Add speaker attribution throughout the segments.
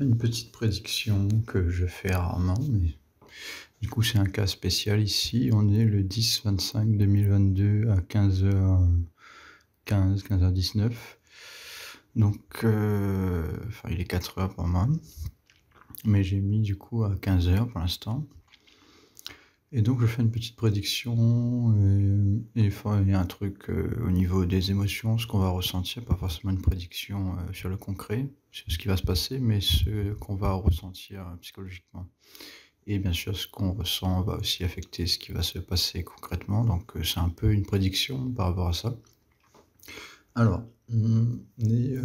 Speaker 1: Une petite prédiction que je fais rarement, mais du coup c'est un cas spécial ici. On est le 10-25-2022 à 15h15, 15h19. Donc, enfin il est 4h pour moi, mais j'ai mis du coup à 15h pour l'instant. Et donc je fais une petite prédiction, et enfin, il y a un truc au niveau des émotions, ce qu'on va ressentir, pas forcément une prédiction sur le concret, sur ce qui va se passer, mais ce qu'on va ressentir psychologiquement. Et bien sûr, ce qu'on ressent va aussi affecter ce qui va se passer concrètement, donc c'est un peu une prédiction par rapport à ça. Alors, on est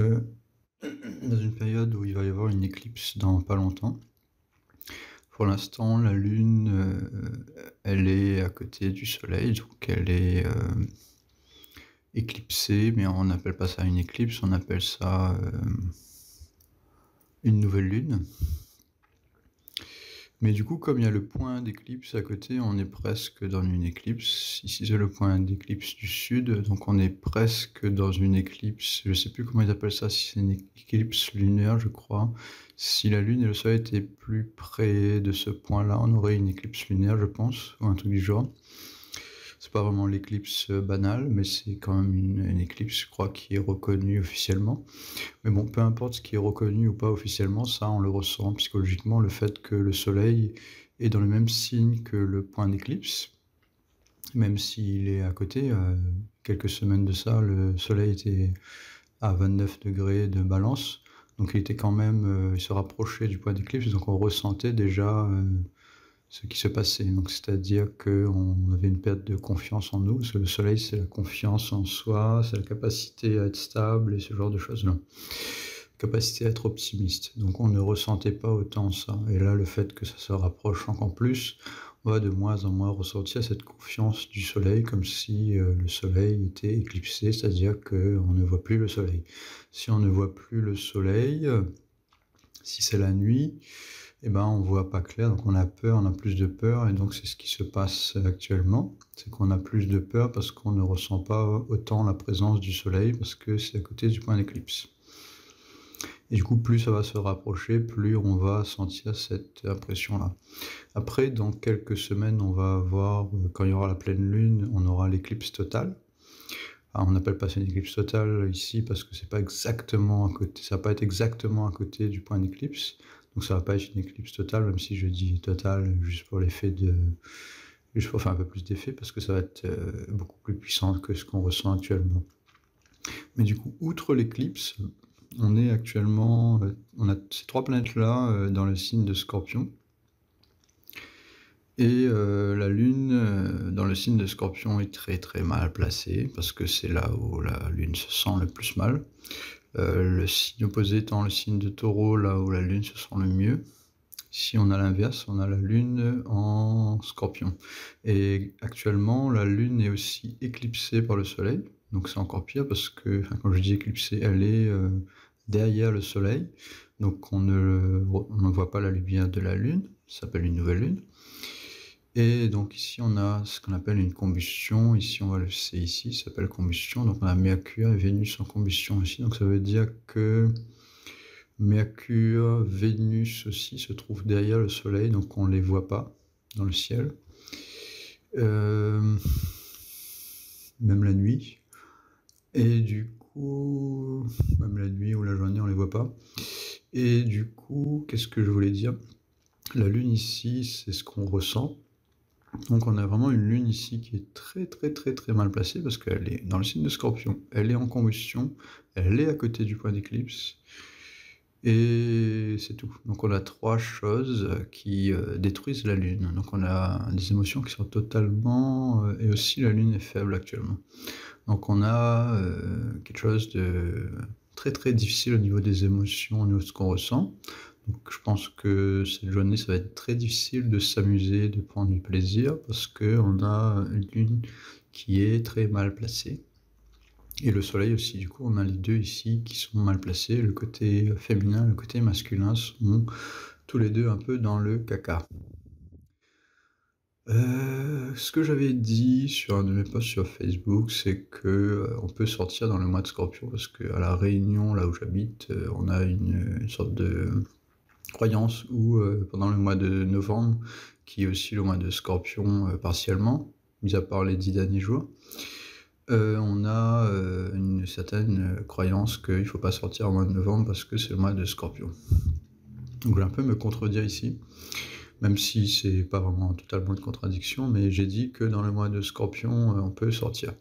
Speaker 1: dans une période où il va y avoir une éclipse dans pas longtemps. Pour l'instant, la Lune, elle est à côté du Soleil, donc elle est éclipsée, mais on n'appelle pas ça une éclipse, on appelle ça une nouvelle Lune. Mais du coup, comme il y a le point d'éclipse à côté, on est presque dans une éclipse. Ici, c'est le point d'éclipse du sud, donc on est presque dans une éclipse. Je ne sais plus comment ils appellent ça, si c'est une éclipse lunaire, je crois. Si la Lune et le Soleil étaient plus près de ce point-là, on aurait une éclipse lunaire, je pense, ou un truc du genre. C'est pas vraiment l'éclipse banale, mais c'est quand même une éclipse, je crois, qui est reconnue officiellement. Mais bon, peu importe ce qui est reconnu ou pas officiellement, ça, on le ressent psychologiquement, le fait que le Soleil est dans le même signe que le point d'éclipse, même s'il est à côté. Quelques semaines de ça, le Soleil était à 29 degrés de Balance, donc il était quand même, il se rapprochait du point d'éclipse, donc on ressentait déjà ce qui se passait. Donc c'est-à-dire qu'on avait une perte de confiance en nous, parce que le Soleil, c'est la confiance en soi, c'est la capacité à être stable et ce genre de choses-là. Capacité à être optimiste. Donc on ne ressentait pas autant ça. Et là, le fait que ça se rapproche encore plus, on va de moins en moins ressentir cette confiance du Soleil, comme si le Soleil était éclipsé, c'est-à-dire qu'on ne voit plus le Soleil. Si on ne voit plus le Soleil, si c'est la nuit, eh ben, on voit pas clair, donc on a peur, on a plus de peur, et donc c'est ce qui se passe actuellement, c'est qu'on a plus de peur parce qu'on ne ressent pas autant la présence du Soleil, parce que c'est à côté du point d'éclipse. Et du coup, plus ça va se rapprocher, plus on va sentir cette impression-là. Après, dans quelques semaines, on va avoir, quand il y aura la pleine lune, on aura l'éclipse totale. Alors, on n'appelle pas ça une éclipse totale ici parce que c'est pas exactement à côté, ça va pas être exactement à côté du point d'éclipse. Donc ça va pas être une éclipse totale, même si je dis totale juste pour l'effet juste pour faire un peu plus d'effet, parce que ça va être beaucoup plus puissant que ce qu'on ressent actuellement. Mais du coup, outre l'éclipse, on est actuellement, on a ces trois planètes-là dans le signe de Scorpion. Et la Lune dans le signe de Scorpion est très très mal placée, parce que c'est là où la Lune se sent le plus mal. Le signe opposé étant le signe de Taureau, là où la Lune se sent le mieux. Ici, on a l'inverse, on a la Lune en Scorpion. Et actuellement, la Lune est aussi éclipsée par le Soleil, donc c'est encore pire parce que, enfin, quand je dis éclipsée, elle est derrière le Soleil, donc on ne voit pas la lumière de la Lune, ça s'appelle une nouvelle Lune. Et donc ici, on a ce qu'on appelle une combustion, ici on va le C ici, ça s'appelle combustion, donc on a Mercure et Vénus en combustion ici, donc ça veut dire que Mercure, Vénus aussi se trouvent derrière le Soleil, donc on ne les voit pas dans le ciel. Même la nuit. Et du coup, même la nuit ou la journée, on ne les voit pas. Et du coup, qu'est-ce que je voulais dire? La Lune ici, c'est ce qu'on ressent. Donc on a vraiment une Lune ici qui est très très très très mal placée parce qu'elle est dans le signe de Scorpion, elle est en combustion, elle est à côté du point d'éclipse. Et c'est tout. Donc on a trois choses qui détruisent la Lune. Donc on a des émotions qui sont totalement... et aussi la Lune est faible actuellement. Donc on a quelque chose de très très difficile au niveau des émotions, au niveau de ce qu'on ressent. Donc je pense que cette journée, ça va être très difficile de s'amuser, de prendre du plaisir, parce qu'on a une Lune qui est très mal placée. Et le Soleil aussi, du coup, on a les deux ici qui sont mal placés. Le côté féminin, le côté masculin sont tous les deux un peu dans le caca. Ce que j'avais dit sur un de mes posts sur Facebook, c'est que on peut sortir dans le mois de Scorpion, parce qu'à La Réunion, là où j'habite, on a une sorte de croyance où pendant le mois de novembre, qui est aussi le mois de Scorpion partiellement, mis à part les 10 derniers jours, on a une certaine croyance qu'il ne faut pas sortir au mois de novembre parce que c'est le mois de Scorpion. Donc je vais un peu me contredire ici, même si c'est pas vraiment totalement une contradiction, mais j'ai dit que dans le mois de Scorpion, on peut sortir.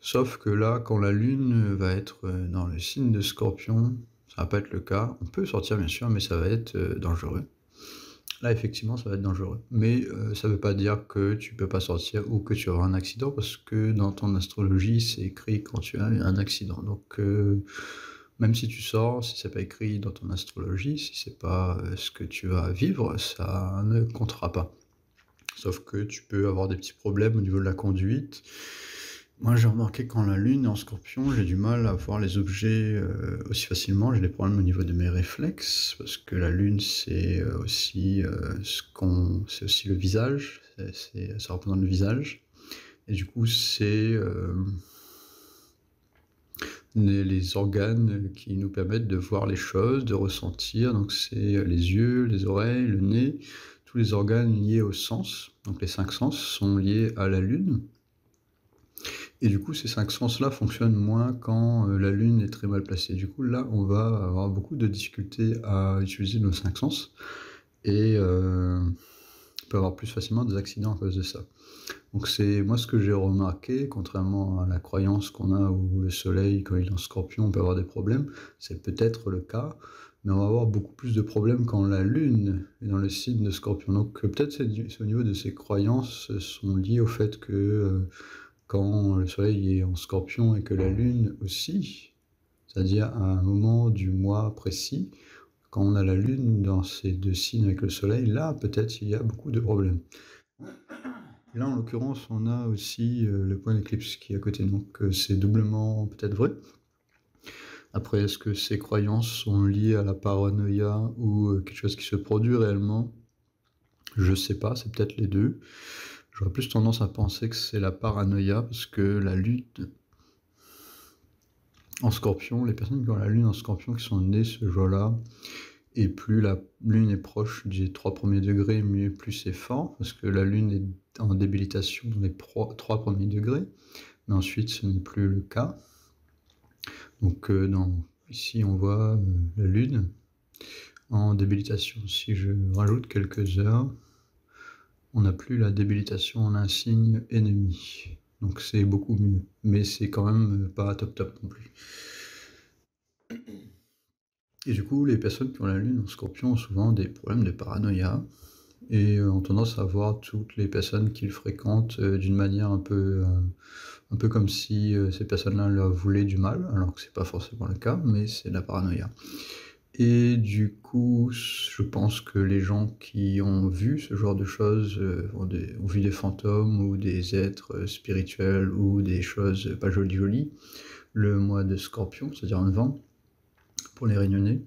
Speaker 1: Sauf que là, quand la Lune va être dans le signe de Scorpion, ça va pas être le cas. On peut sortir bien sûr, mais ça va être dangereux. Là, effectivement, ça va être dangereux. Mais ça veut pas dire que tu peux pas sortir ou que tu auras un accident, parce que dans ton astrologie, c'est écrit quand tu as un accident. Donc, même si tu sors, si c'est pas écrit dans ton astrologie, si c'est pas ce que tu vas vivre, ça ne comptera pas. Sauf que tu peux avoir des petits problèmes au niveau de la conduite. Moi, j'ai remarqué quand la Lune est en Scorpion, j'ai du mal à voir les objets aussi facilement. J'ai des problèmes au niveau de mes réflexes, parce que la Lune, c'est aussi c'est aussi le visage. Ça représente le visage. Et du coup, c'est les organes qui nous permettent de voir les choses, de ressentir. Donc, c'est les yeux, les oreilles, le nez, tous les organes liés au sens. Donc, les 5 sens sont liés à la Lune. Et du coup, ces 5 sens-là fonctionnent moins quand la Lune est très mal placée. Du coup, là, on va avoir beaucoup de difficultés à utiliser nos 5 sens et on peut avoir plus facilement des accidents à cause de ça. Donc c'est moi ce que j'ai remarqué, contrairement à la croyance qu'on a où le soleil, quand il est en Scorpion, on peut avoir des problèmes, c'est peut-être le cas, mais on va avoir beaucoup plus de problèmes quand la Lune est dans le signe de Scorpion. Donc peut-être c'est au niveau de ces croyances sont liées au fait que quand le soleil est en Scorpion et que la Lune aussi, c'est-à-dire à un moment du mois précis, quand on a la Lune dans ces deux signes avec le soleil, là peut-être il y a beaucoup de problèmes. Là, en l'occurrence, on a aussi le point d'éclipse qui est à côté, donc c'est doublement peut-être vrai. Après, est-ce que ces croyances sont liées à la paranoïa ou quelque chose qui se produit réellement? Je sais pas, c'est peut-être les deux. J'aurais plus tendance à penser que c'est la paranoïa, parce que la Lune en Scorpion, les personnes qui ont la Lune en Scorpion qui sont nées ce jour-là, et plus la Lune est proche des 3 premiers degrés, mieux plus c'est fort, parce que la Lune est en débilitation dans les 3 premiers degrés, mais ensuite ce n'est plus le cas. Donc ici on voit la Lune en débilitation. Si je rajoute quelques heures, on n'a plus la débilitation, on a un signe ennemi. Donc c'est beaucoup mieux, mais c'est quand même pas top top non plus. Et du coup, les personnes qui ont la Lune en Scorpion ont souvent des problèmes de paranoïa et ont tendance à voir toutes les personnes qu'ils fréquentent d'une manière un peu comme si ces personnes-là leur voulaient du mal, alors que c'est pas forcément le cas, mais c'est de la paranoïa. Et du coup, je pense que les gens qui ont vu ce genre de choses, ont vu des fantômes ou des êtres spirituels ou des choses pas jolies, le mois de Scorpion, c'est-à-dire en novembre, pour les Réunionnais,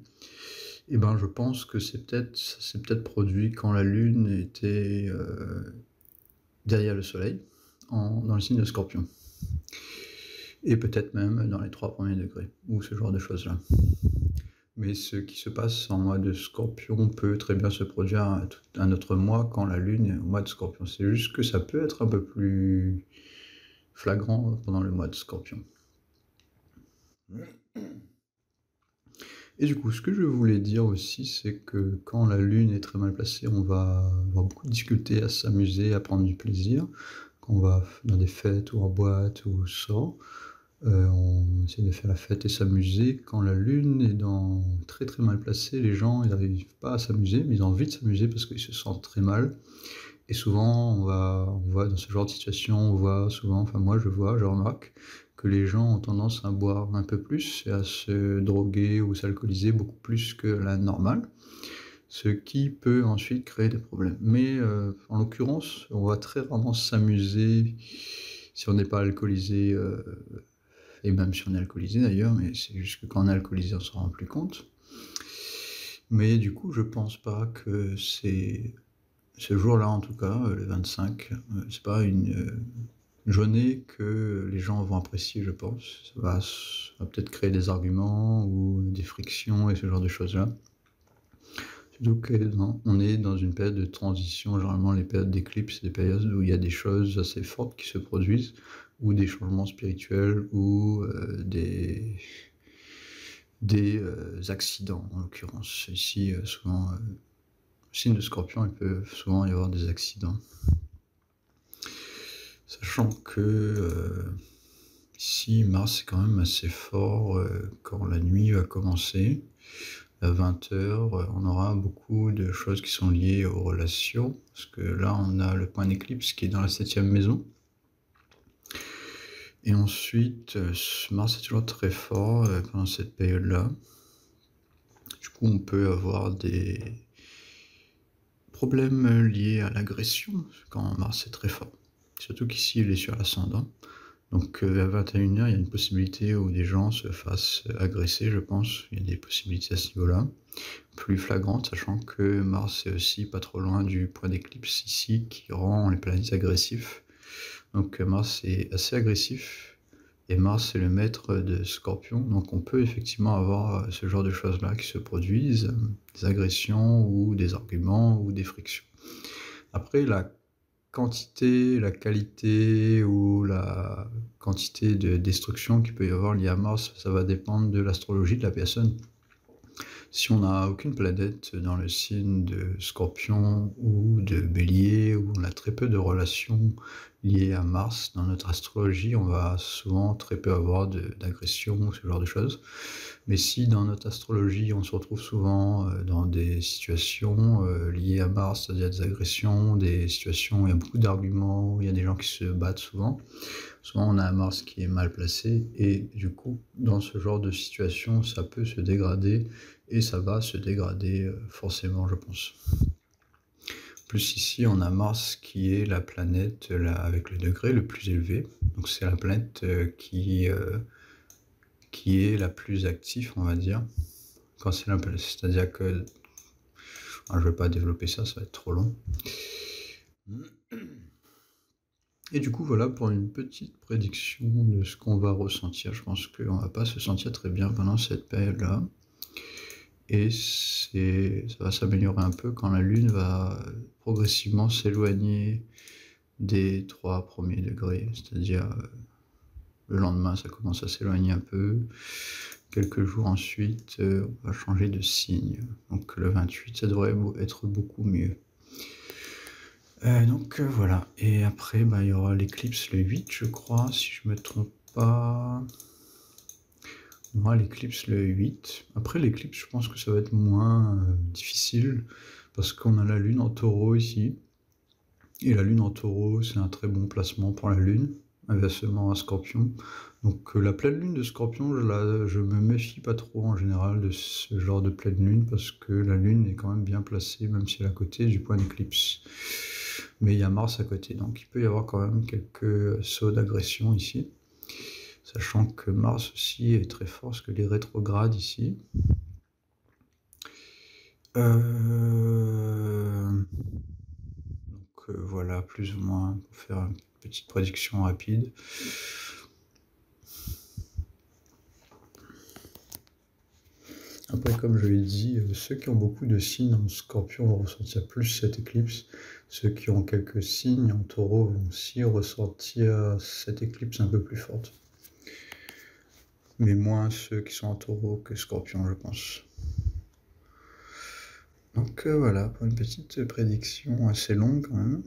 Speaker 1: et ben je pense que ça s'est peut-être produit quand la Lune était derrière le Soleil, dans le signe de Scorpion. Et peut-être même dans les 3 premiers degrés, ou ce genre de choses-là. Mais ce qui se passe en mois de Scorpion peut très bien se produire à un autre mois quand la Lune est au mois de Scorpion. C'est juste que ça peut être un peu plus flagrant pendant le mois de Scorpion. Et du coup, ce que je voulais dire aussi, c'est que quand la Lune est très mal placée, on va avoir beaucoup de difficultés à s'amuser, à prendre du plaisir. Quand on va dans des fêtes ou en boîte ou au sort, on essaie de faire la fête et s'amuser. Quand la Lune est très très mal placée, les gens ils n'arrivent pas à s'amuser, mais ils ont envie de s'amuser parce qu'ils se sentent très mal. Et souvent, on voit dans ce genre de situation, on voit souvent, enfin moi je remarque, que les gens ont tendance à boire un peu plus et à se droguer ou s'alcooliser beaucoup plus que la normale, ce qui peut ensuite créer des problèmes. Mais en l'occurrence, on va très rarement s'amuser si on n'est pas alcoolisé, et même si on est alcoolisé d'ailleurs, mais c'est juste que quand on est alcoolisé, on s'en rend plus compte. Mais du coup, je pense pas que c'est ce jour-là, en tout cas, le 25, c'est pas une journée que les gens vont apprécier, je pense. Ça va peut-être créer des arguments ou des frictions et ce genre de choses-là. Donc on est dans une période de transition. Généralement, les périodes d'éclipse, c'est des périodes où il y a des choses assez fortes qui se produisent, ou des changements spirituels, ou des accidents, en l'occurrence. Ici, souvent, signe de Scorpion, il peut souvent y avoir des accidents. Sachant que ici, Mars est quand même assez fort quand la nuit va commencer. À 20h, on aura beaucoup de choses qui sont liées aux relations, parce que là, on a le point d'éclipse qui est dans la 7e maison. Et ensuite, Mars est toujours très fort pendant cette période-là. Du coup, on peut avoir des problèmes liés à l'agression quand Mars est très fort. Surtout qu'ici, il est sur l'ascendant. Donc à 21h, il y a une possibilité où des gens se fassent agresser, je pense. Il y a des possibilités à ce niveau-là. Plus flagrantes, sachant que Mars est aussi pas trop loin du point d'éclipse ici, qui rend les planètes agressifs. Donc Mars est assez agressif, et Mars est le maître de Scorpion. Donc on peut effectivement avoir ce genre de choses-là qui se produisent, des agressions, ou des arguments, ou des frictions. Après, la quantité, la qualité ou la quantité de destruction qu'il peut y avoir liée à Mars, ça va dépendre de l'astrologie de la personne. Si on n'a aucune planète dans le signe de Scorpion ou de Bélier, où on a très peu de relations liées à Mars dans notre astrologie, on va souvent très peu avoir d'agression ou ce genre de choses. Mais si dans notre astrologie, on se retrouve souvent dans des situations liées à Mars, c'est-à-dire des agressions, des situations où il y a beaucoup d'arguments, où il y a des gens qui se battent souvent on a un Mars qui est mal placé, et du coup, dans ce genre de situation, ça peut se dégrader, et ça va se dégrader forcément, je pense. Plus ici, on a Mars qui est la planète avec le degré le plus élevé, donc c'est la planète qui est la plus active, on va dire, quand c'est c'est-à-dire que je ne vais pas développer ça, ça va être trop long. Et du coup, voilà pour une petite prédiction de ce qu'on va ressentir. Je pense qu'on ne va pas se sentir très bien pendant cette période-là. Et ça va s'améliorer un peu quand la Lune va progressivement s'éloigner des 3 premiers degrés. C'est-à-dire, le lendemain, ça commence à s'éloigner un peu. Quelques jours ensuite, on va changer de signe. Donc le 28, ça devrait être beaucoup mieux. Donc voilà, et après il y aura l'éclipse le 8, je crois, si je me trompe pas. On aura l'éclipse le 8. Après l'éclipse, je pense que ça va être moins difficile, parce qu'on a la Lune en Taureau ici. Et la Lune en Taureau, c'est un très bon placement pour la Lune, inversement à Scorpion. Donc la pleine Lune de Scorpion, je me méfie pas trop en général de ce genre de pleine Lune, parce que la Lune est quand même bien placée, même si elle est à côté du point d'éclipse. Mais il y a Mars à côté, donc il peut y avoir quand même quelques sauts d'agression ici. Sachant que Mars aussi est très fort, parce que les rétrogrades ici. Donc voilà, plus ou moins, pour faire une petite prédiction rapide. Après, comme je l'ai dit, ceux qui ont beaucoup de signes en Scorpion vont ressentir plus cette éclipse. Ceux qui ont quelques signes en Taureau vont aussi ressentir cette éclipse un peu plus forte. Mais moins ceux qui sont en Taureau que Scorpion, je pense. Donc voilà, pour une petite prédiction assez longue quand même.